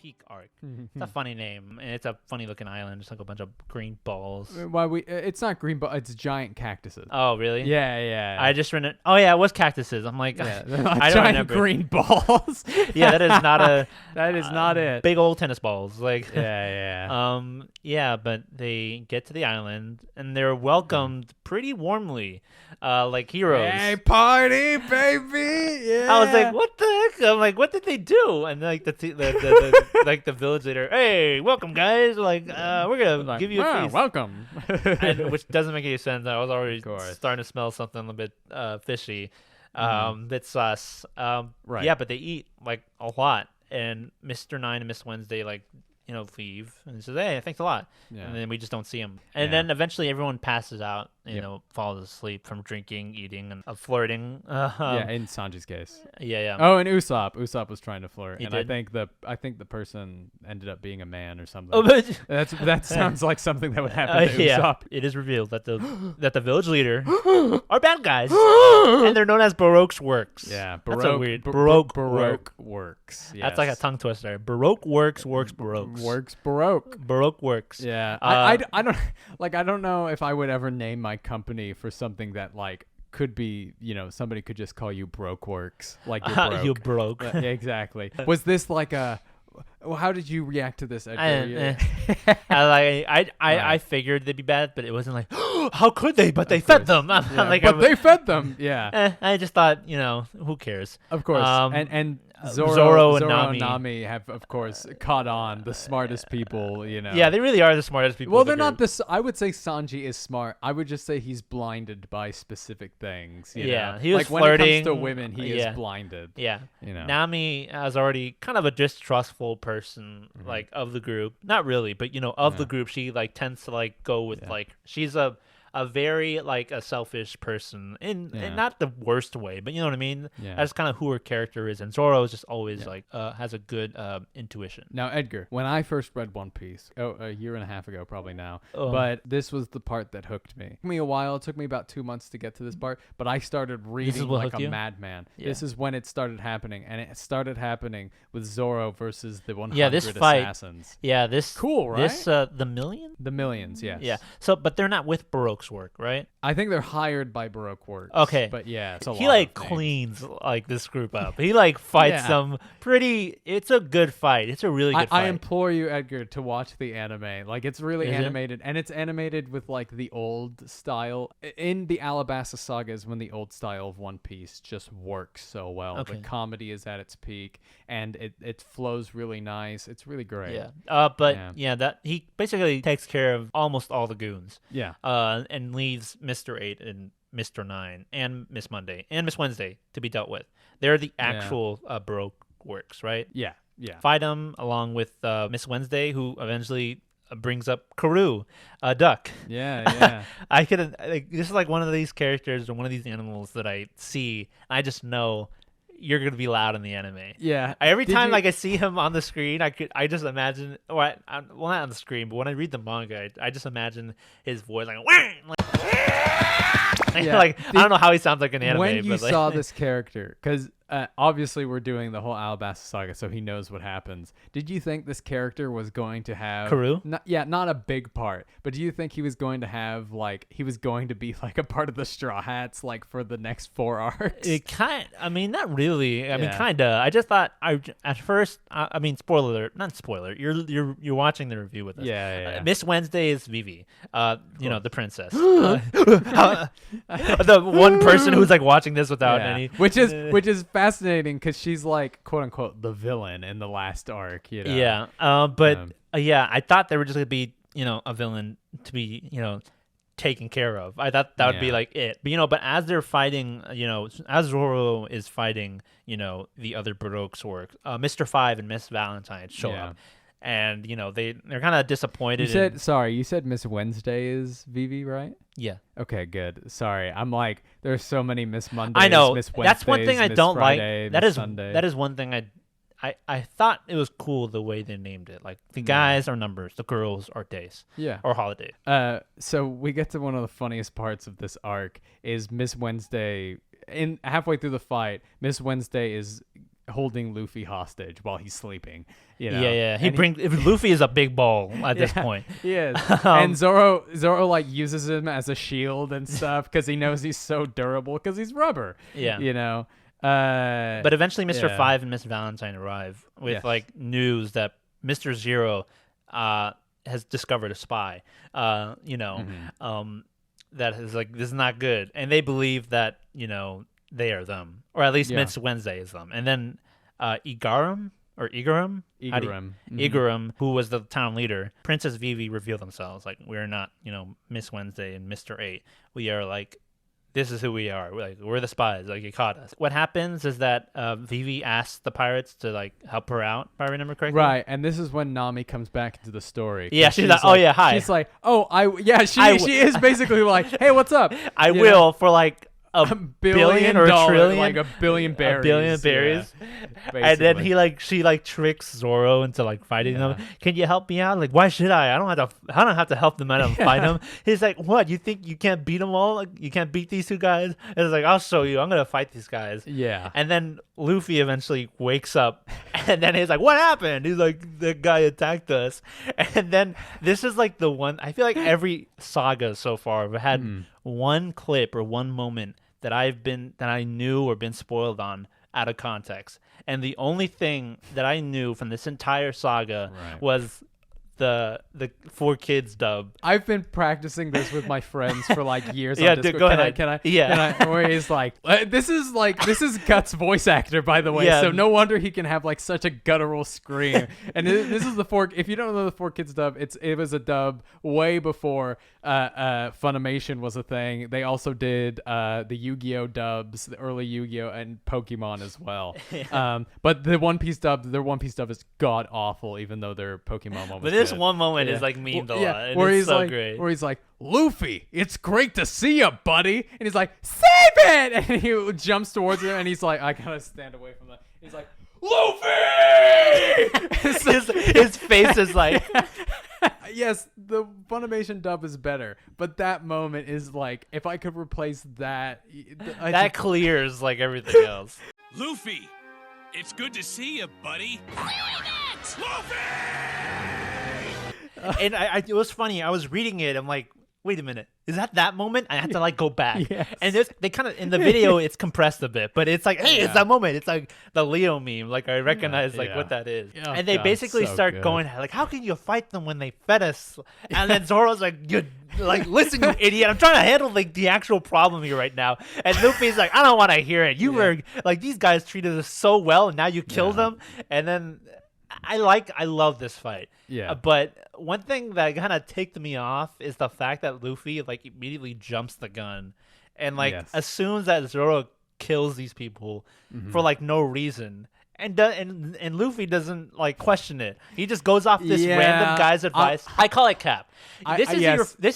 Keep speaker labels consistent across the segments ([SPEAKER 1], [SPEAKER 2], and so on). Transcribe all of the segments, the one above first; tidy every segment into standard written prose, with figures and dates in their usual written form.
[SPEAKER 1] Peak Arc. It's a funny name, and it's a funny looking island. It's like a bunch of green balls.
[SPEAKER 2] It's not green ball. It's giant cactuses.
[SPEAKER 1] Oh, really?
[SPEAKER 2] Yeah.
[SPEAKER 1] I just read it. Oh, yeah, it was cactuses. I'm like,
[SPEAKER 2] Yeah,
[SPEAKER 1] I don't
[SPEAKER 2] giant
[SPEAKER 1] remember.
[SPEAKER 2] green balls.
[SPEAKER 1] Yeah, that is not a.
[SPEAKER 2] That is not it.
[SPEAKER 1] Big old tennis balls, like.
[SPEAKER 2] Yeah.
[SPEAKER 1] Yeah, but they get to the island and they're welcomed pretty warmly, like heroes.
[SPEAKER 2] Hey, party, baby! Yeah.
[SPEAKER 1] I was like, what the heck? I'm like, what did they do? And like the like the village leader, hey, welcome guys. Like, we're gonna give you a feast.
[SPEAKER 2] Welcome.
[SPEAKER 1] And, which doesn't make any sense. I was already starting to smell something a bit fishy, bit sus.
[SPEAKER 2] Right.
[SPEAKER 1] Yeah, but they eat like a lot, and Mr. Nine and Miss Wednesday like leave, and he says, hey, thanks a lot.
[SPEAKER 2] Yeah.
[SPEAKER 1] And then we just don't see him. And then eventually everyone passes out, you know, falls asleep from drinking, eating, and flirting.
[SPEAKER 2] Yeah, in Sanji's case.
[SPEAKER 1] Yeah.
[SPEAKER 2] Oh, and Usopp was trying to flirt, and
[SPEAKER 1] did?
[SPEAKER 2] I think the person ended up being a man or something.
[SPEAKER 1] Oh, but
[SPEAKER 2] that sounds like something that would happen to
[SPEAKER 1] yeah,
[SPEAKER 2] Usopp.
[SPEAKER 1] it is revealed that the village leader are bad guys, and they're known as Baroque's Works.
[SPEAKER 2] Yeah,
[SPEAKER 1] That's a weird
[SPEAKER 2] Baroque works. Yes.
[SPEAKER 1] That's like a tongue twister. Baroque works Baroque's.
[SPEAKER 2] Works Baroque.
[SPEAKER 1] Baroque works.
[SPEAKER 2] Yeah, I don't know if I would ever name my company for something that like could be, you know, somebody could just call you Broke Works, like you're broke.
[SPEAKER 1] You broke.
[SPEAKER 2] Yeah, exactly. Was this like a? Well, how did you react to this, Edgar?
[SPEAKER 1] I figured they'd be bad, but it wasn't like, how could they? But they fed them.
[SPEAKER 2] They fed them. Yeah.
[SPEAKER 1] I just thought, you know, who cares?
[SPEAKER 2] Of course. And
[SPEAKER 1] Zoro and
[SPEAKER 2] Nami have, of course, caught on, the smartest people, you know.
[SPEAKER 1] Yeah, they really are the smartest people.
[SPEAKER 2] Well, they're not the. I would say Sanji is smart. I would just say he's blinded by specific things. You know?
[SPEAKER 1] He was
[SPEAKER 2] like
[SPEAKER 1] flirting.
[SPEAKER 2] When it comes to women, he is blinded.
[SPEAKER 1] Yeah,
[SPEAKER 2] you know.
[SPEAKER 1] Nami is already kind of a distrustful person, like of the group. Not really, but you know, of the group, she like tends to like go with like she's a very like a selfish person in not the worst way, but you know what I mean.
[SPEAKER 2] Yeah.
[SPEAKER 1] That's kind of who her character is, and Zoro is just always like has a good intuition.
[SPEAKER 2] Now, Edgar, when I first read One Piece, a year and a half ago probably now, but this was the part that hooked me. It took me a while. It took me about 2 months to get to this part, but I started reading like a madman. Yeah. This is when it started happening, and it started happening with Zoro versus the 100
[SPEAKER 1] this fight,
[SPEAKER 2] assassins.
[SPEAKER 1] Yeah, this
[SPEAKER 2] cool, right?
[SPEAKER 1] This the million.
[SPEAKER 2] The millions, yes.
[SPEAKER 1] Yeah. So, but they're not with Baroque's work, right?
[SPEAKER 2] I think they're hired by Baroque Works.
[SPEAKER 1] Okay.
[SPEAKER 2] But yeah, it's
[SPEAKER 1] he like cleans like this group up. He like fights them pretty. It's a good fight. It's a really good fight.
[SPEAKER 2] I implore you, Edgar, to watch the anime. Like, it's really animated, and it's animated with like the old style. In the Alabasta sagas, when the old style of One Piece just works so well.
[SPEAKER 1] Okay.
[SPEAKER 2] The comedy is at its peak, and it flows really nice. It's really great.
[SPEAKER 1] Yeah. That he basically takes care of almost all the goons.
[SPEAKER 2] Yeah.
[SPEAKER 1] And leaves Mr. 8 and Mr. 9 and Miss Monday and Miss Wednesday to be dealt with. They're the actual Baroque Works, right?
[SPEAKER 2] Yeah. Yeah.
[SPEAKER 1] Fight them along with Miss Wednesday, who eventually brings up Karoo, a duck.
[SPEAKER 2] Yeah.
[SPEAKER 1] I could this is like one of these characters or one of these animals that I see. I just know you're gonna be loud in the anime.
[SPEAKER 2] Yeah.
[SPEAKER 1] Every time I see him on the screen, I just imagine, well, not on the screen, but when I read the manga, I just imagine his voice like I don't know how he sounds like an anime.
[SPEAKER 2] When you
[SPEAKER 1] but
[SPEAKER 2] saw this character, because obviously we're doing the whole Alabasta saga, so he knows what happens. Did you think this character was going to have
[SPEAKER 1] Karoo?
[SPEAKER 2] Not a big part, but do you think he was going to have he was going to be like a part of the Straw Hats like for the next 4 arcs?
[SPEAKER 1] Not really. I mean, kinda. I just thought at first. Not spoiler. You're watching the review with us.
[SPEAKER 2] Yeah.
[SPEAKER 1] Miss Wednesday is Vivi. The princess. The one person who's like watching this without any,
[SPEAKER 2] which is fascinating because she's like quote unquote the villain in the last arc, you know.
[SPEAKER 1] I thought they were just gonna be, you know, a villain to be, you know, taken care of. I thought that would be like it, but you know, but as they're fighting, you know, as Zoro is fighting, you know, the other Baroque's work, Mr. 5 and Miss Valentine show up. And you know they're kind of disappointed.
[SPEAKER 2] You said Miss Wednesday is Vivi, right?
[SPEAKER 1] Yeah.
[SPEAKER 2] Okay, good. Sorry, I'm like there's so many Miss Mondays.
[SPEAKER 1] I know.
[SPEAKER 2] Miss Wednesdays,
[SPEAKER 1] that's one thing I don't
[SPEAKER 2] Friday,
[SPEAKER 1] like.
[SPEAKER 2] Sunday.
[SPEAKER 1] That is one thing I thought it was cool the way they named it. Like the guys are numbers, the girls are days.
[SPEAKER 2] Yeah.
[SPEAKER 1] Or holidays.
[SPEAKER 2] So we get to one of the funniest parts of this arc is Miss Wednesday. In halfway through the fight, Miss Wednesday is holding Luffy hostage while he's sleeping. You know?
[SPEAKER 1] Yeah. If Luffy is a big ball at this point.
[SPEAKER 2] He is. And Zoro like uses him as a shield and stuff because he knows he's so durable because he's rubber.
[SPEAKER 1] Yeah.
[SPEAKER 2] You know.
[SPEAKER 1] But eventually, Mr. 5 and Miss Valentine arrive with like news that Mr. Zero has discovered a spy. That is like, this is not good, and they believe that they are them, or at least Miss Wednesday is them, and then Igaram, who was the town leader, Princess Vivi reveal themselves like, we're not Miss Wednesday and Mr. 8. We are like, this is who we are. We're the spies. Like, you caught us. What happens is that Vivi asks the pirates to like help her out, if I remember correctly.
[SPEAKER 2] Right, and this is when Nami comes back into the story.
[SPEAKER 1] Yeah, she's like, oh yeah, hi.
[SPEAKER 2] She's like, she is basically like, hey, what's up?
[SPEAKER 1] I will for like a billion or a trillion,
[SPEAKER 2] like a billion berries.
[SPEAKER 1] A billion berries. Yeah, and then she tricks Zoro into like fighting them. Can you help me out? Like, why should I? I don't have to help them out and fight them. He's like, what? You think you can't beat them all? Like, you can't beat these two guys? And it's like, I'll show you. I'm gonna fight these guys.
[SPEAKER 2] Yeah.
[SPEAKER 1] And then Luffy eventually wakes up, and then he's like, what happened? He's like, the guy attacked us. And then this is like the one. I feel like every saga so far have had one clip or one moment that I knew or been spoiled on out of context. And the only thing that I knew from this entire saga was the 4Kids dub.
[SPEAKER 2] I've been practicing this with my friends for like years.
[SPEAKER 1] Yeah,
[SPEAKER 2] on
[SPEAKER 1] dude, go ahead.
[SPEAKER 2] Can I?
[SPEAKER 1] Yeah.
[SPEAKER 2] Where he's like, this is Guts' voice actor, by the way.
[SPEAKER 1] Yeah.
[SPEAKER 2] So no wonder he can have like such a guttural scream. And this is the if you don't know the 4Kids dub, it was a dub way before Funimation was a thing. They also did the Yu-Gi-Oh dubs, the early Yu-Gi-Oh and Pokemon as well. But their One Piece dub is god awful, even though their Pokemon one was
[SPEAKER 1] this one moment is like memed a lot.
[SPEAKER 2] Where he's
[SPEAKER 1] so
[SPEAKER 2] like,
[SPEAKER 1] great.
[SPEAKER 2] Where he's like, Luffy, it's great to see you, buddy. And he's like, save it! And he jumps towards him, and he's like, I gotta stand away from that. He's like, Luffy!
[SPEAKER 1] his face is like.
[SPEAKER 2] Yes, the Funimation dub is better, but that moment is like, if I could replace that,
[SPEAKER 1] that clears like everything else.
[SPEAKER 3] Luffy, it's good to see you, buddy. Luffy!
[SPEAKER 1] And it was funny. I was reading it. I'm like, wait a minute. Is that moment? I had to like go back.
[SPEAKER 2] Yes.
[SPEAKER 1] And they kind of, in the video, it's compressed a bit, but it's like, hey, it's that moment. It's like the Leo meme. Like, I recognize what that is.
[SPEAKER 2] Oh,
[SPEAKER 1] and they basically start going like, how can you fight them when they fed us? And then Zoro's like, listen, you idiot. I'm trying to handle like the actual problem here right now. And Luffy's like, I don't want to hear it. You were like, these guys treated us so well, and now you kill them. And then I love this fight.
[SPEAKER 2] Yeah.
[SPEAKER 1] But one thing that kind of ticked me off is the fact that Luffy like immediately jumps the gun and like assumes that Zoro kills these people for like no reason. And Luffy doesn't like question it. He just goes off this random guy's advice. I call it cap. This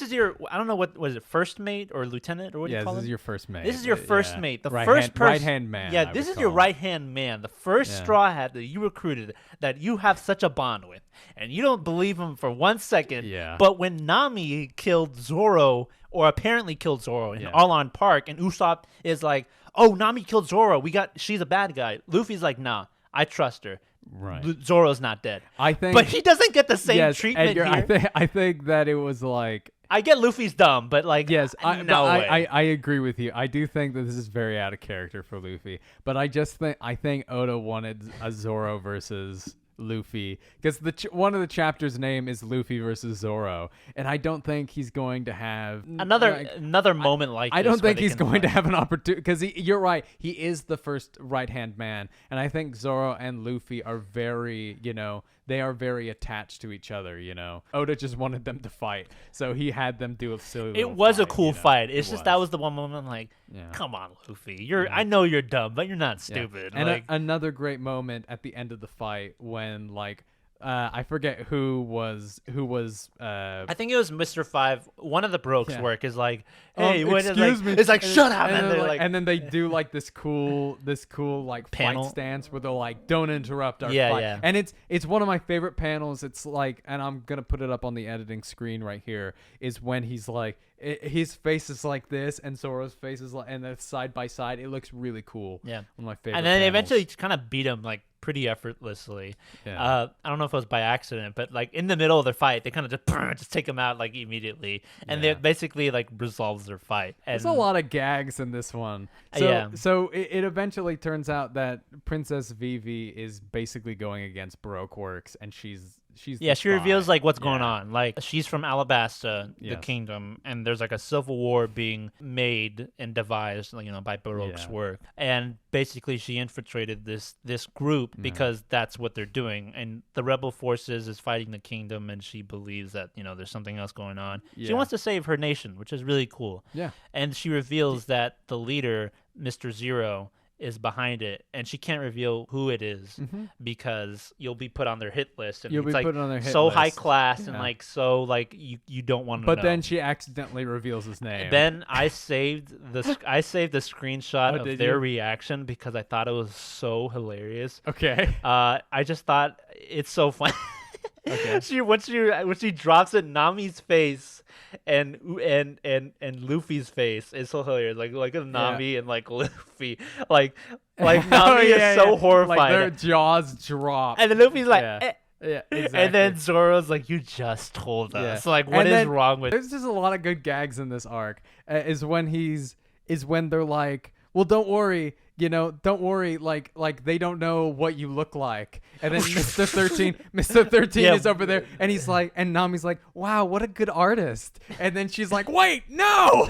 [SPEAKER 1] is your I don't know what was it, first mate or lieutenant or what do you call it?
[SPEAKER 2] This is your first mate.
[SPEAKER 1] This is your first mate. The
[SPEAKER 2] right
[SPEAKER 1] first person,
[SPEAKER 2] right hand man.
[SPEAKER 1] Yeah, this is your right hand man. The first straw hat that you recruited that you have such a bond with, and you don't believe him for 1 second.
[SPEAKER 2] Yeah.
[SPEAKER 1] But when Nami killed Zoro, or apparently killed Zoro in Arlong Park, and Usopp is like, oh, Nami killed Zoro. She's a bad guy. Luffy's like, nah, I trust her.
[SPEAKER 2] Right.
[SPEAKER 1] Zoro's not dead.
[SPEAKER 2] But
[SPEAKER 1] he doesn't get the same treatment
[SPEAKER 2] Edgar,
[SPEAKER 1] here.
[SPEAKER 2] I think that it was like,
[SPEAKER 1] I get Luffy's dumb, but like,
[SPEAKER 2] I agree with you. I do think that this is very out of character for Luffy, but I think Oda wanted a Zoro versus Luffy because one of the chapters' name is Luffy versus Zoro, and I don't think he's going to have
[SPEAKER 1] another moment like.
[SPEAKER 2] I don't think he's going to have an opportunity because you're right. He is the first right hand man, and I think Zoro and Luffy are very, they are very attached to each other. Oda just wanted them to fight, so he had them do a silly.
[SPEAKER 1] It was a cool fight. It's just that was the one moment I'm like, come on, Luffy. I know you're dumb, but you're not stupid.
[SPEAKER 2] And another great moment at the end of the fight when like I forget who was.
[SPEAKER 1] I think it was Mr. Five. One of the Brokes work is like, hey,
[SPEAKER 2] excuse me.
[SPEAKER 1] It's like, shut up,
[SPEAKER 2] and
[SPEAKER 1] they're like,
[SPEAKER 2] and then they do like this cool like
[SPEAKER 1] panel
[SPEAKER 2] fight stance where they're like, don't interrupt our fight.
[SPEAKER 1] Yeah.
[SPEAKER 2] And it's one of my favorite panels. It's like, and I'm gonna put it up on the editing screen right here. Is when he's like, his face is like this, and Zoro's face is like, and it's side by side. It looks really cool.
[SPEAKER 1] Yeah,
[SPEAKER 2] one of my favorite.
[SPEAKER 1] And then they
[SPEAKER 2] panels.
[SPEAKER 1] eventually kind of beat him like pretty effortlessly.
[SPEAKER 2] Yeah.
[SPEAKER 1] I don't know if it was by accident, but like in the middle of their fight, they kind of just take him out like immediately, and they basically like resolves their fight. And
[SPEAKER 2] there's a lot of gags in this one. So it eventually turns out that Princess Vivi is basically going against Baroque Works, and she's she
[SPEAKER 1] reveals like what's going on. Like she's from Alabasta, the kingdom, and there's like a civil war being made and devised, by Baroque's work. And basically she infiltrated this group because that's what they're doing. And the rebel forces is fighting the kingdom, and she believes that, there's something else going on. Yeah. She wants to save her nation, which is really cool.
[SPEAKER 2] Yeah.
[SPEAKER 1] And she reveals that the leader, Mr. Zero, is behind it, and she can't reveal who it is because you'll be put on their hit list, and
[SPEAKER 2] you'll
[SPEAKER 1] it's
[SPEAKER 2] be put on their hit
[SPEAKER 1] so
[SPEAKER 2] list.
[SPEAKER 1] High class and you don't want to know.
[SPEAKER 2] But then she accidentally reveals his name.
[SPEAKER 1] Then I saved the screenshot of their reaction because I thought it was so hilarious.
[SPEAKER 2] Okay.
[SPEAKER 1] I just thought it's so funny. Okay. When she drops it, Nami's face and Luffy's face is so hilarious. Like Nami and like Luffy, like Nami is so horrified.
[SPEAKER 2] Like their jaws drop,
[SPEAKER 1] and then Luffy's like,
[SPEAKER 2] Yeah, exactly.
[SPEAKER 1] And then Zoro's like, you just told us. Like, what is wrong with?
[SPEAKER 2] There's just a lot of good gags in this arc. Is when they're like, well, don't worry, like they don't know what you look like. And then Mr. 13 is over there, and he's like, and Nami's like, wow, what a good artist. And then she's like, wait, no,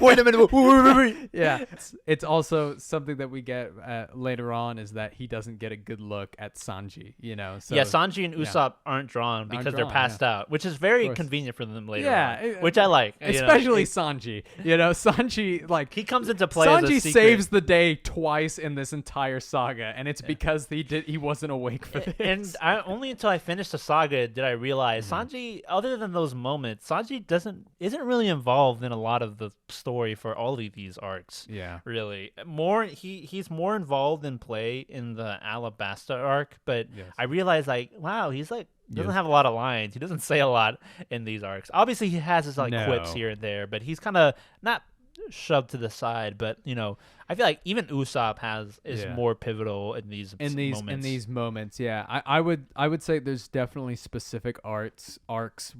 [SPEAKER 1] wait a minute.
[SPEAKER 2] Yeah, it's also something that we get later on is that he doesn't get a good look at Sanji. So
[SPEAKER 1] Sanji and Usopp aren't drawn because they're passed out, which is very convenient for them later on, which I like,
[SPEAKER 2] especially Sanji. Sanji, like,
[SPEAKER 1] he comes into play.
[SPEAKER 2] Sanji saves the day twice in this entire saga, and it's because he wasn't awake for this.
[SPEAKER 1] And only until I finished the saga did I realize Sanji, other than those moments, Sanji isn't really involved in a lot of the story for all of these arcs.
[SPEAKER 2] Yeah,
[SPEAKER 1] really. He's more involved in play in the Alabasta arc, but I realized wow, he's doesn't have a lot of lines. He doesn't say a lot in these arcs. Obviously, he has his quips here and there, but he's kind of not shoved to the side. But I feel like even Usopp is more pivotal in these moments.
[SPEAKER 2] In these moments, I would say there's definitely specific arcs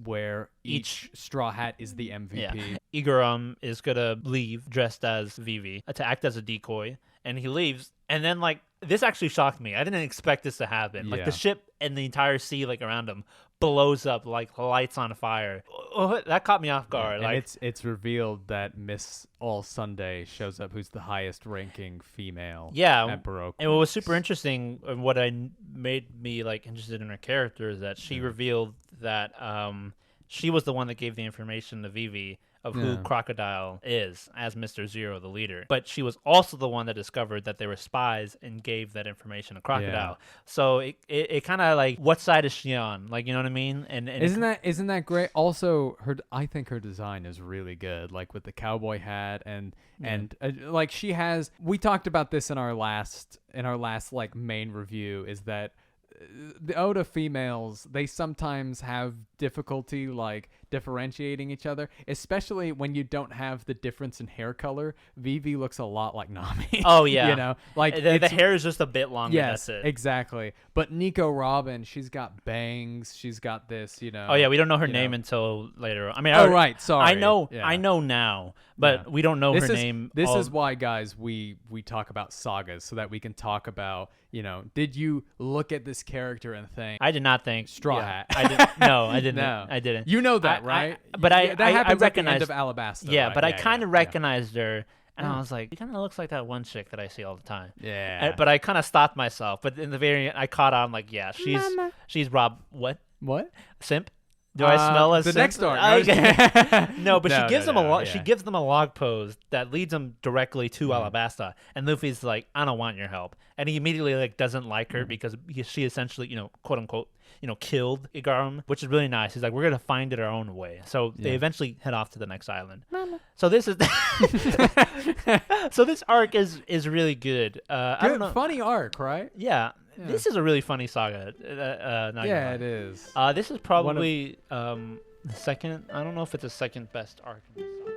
[SPEAKER 2] where each Straw Hat is the MVP.
[SPEAKER 1] Yeah. Igor is gonna leave dressed as Vivi to act as a decoy, and he leaves, and then this actually shocked me. I didn't expect this to happen. The ship and the entire sea around him blows up like lights on fire. Oh, that caught me off guard.
[SPEAKER 2] And it's revealed that Miss All Sunday shows up, who's the highest ranking female at Baroque.
[SPEAKER 1] And what was super interesting, and what made me interested in her character, is that she revealed that she was the one that gave the information to Vivi of who Crocodile is as Mr. Zero, the leader. But she was also the one that discovered that they were spies and gave that information to Crocodile. Yeah. So it kind of what side is she on? You know what I mean? And
[SPEAKER 2] isn't that great? Also, I think her design is really good, with the cowboy hat and she has. We talked about this in our last main review, is that the Oda females, they sometimes have difficulty differentiating each other, especially when you don't have the difference in hair color. Vivi looks a lot like Nami.
[SPEAKER 1] Oh yeah, the hair is just a bit longer.
[SPEAKER 2] Yes,
[SPEAKER 1] that's it.
[SPEAKER 2] Exactly. But Nico Robin, she's got bangs. She's got this.
[SPEAKER 1] Oh yeah, we don't know her name until later. I mean,
[SPEAKER 2] right. Sorry.
[SPEAKER 1] I know now, but we don't know her name.
[SPEAKER 2] This is why, guys, we talk about sagas so that we can talk about. Did you look at this character and think?
[SPEAKER 1] I did not think
[SPEAKER 2] Straw Hat.
[SPEAKER 1] I didn't. No, I didn't.
[SPEAKER 2] No.
[SPEAKER 1] I didn't.
[SPEAKER 2] You know that, right?
[SPEAKER 1] That
[SPEAKER 2] happens
[SPEAKER 1] I
[SPEAKER 2] at the end of Alabasta.
[SPEAKER 1] Yeah,
[SPEAKER 2] right?
[SPEAKER 1] but I kind of recognized her, and I was like, she kind of looks like that one chick that I see all the time.
[SPEAKER 2] Yeah.
[SPEAKER 1] But I kind of stopped myself. But in the very end, I caught on she's Rob. What?
[SPEAKER 2] What?
[SPEAKER 1] Simp? Do I smell a
[SPEAKER 2] the next arc?
[SPEAKER 1] No, but she gives them a log.
[SPEAKER 2] yeah.
[SPEAKER 1] She gives them a log pose that leads them directly to Alabasta, and Luffy's like, "I don't want your help," and he immediately like doesn't like her because she essentially, quote unquote, killed Igarum, which is really nice. He's like, "We're gonna find it our own way." So they eventually head off to the next island. Mama. So this is so this arc is really good. I don't know.
[SPEAKER 2] Funny arc, right?
[SPEAKER 1] Yeah. This is a really funny saga.
[SPEAKER 2] It is.
[SPEAKER 1] This is probably the second. I don't know if it's the second best arc in this saga.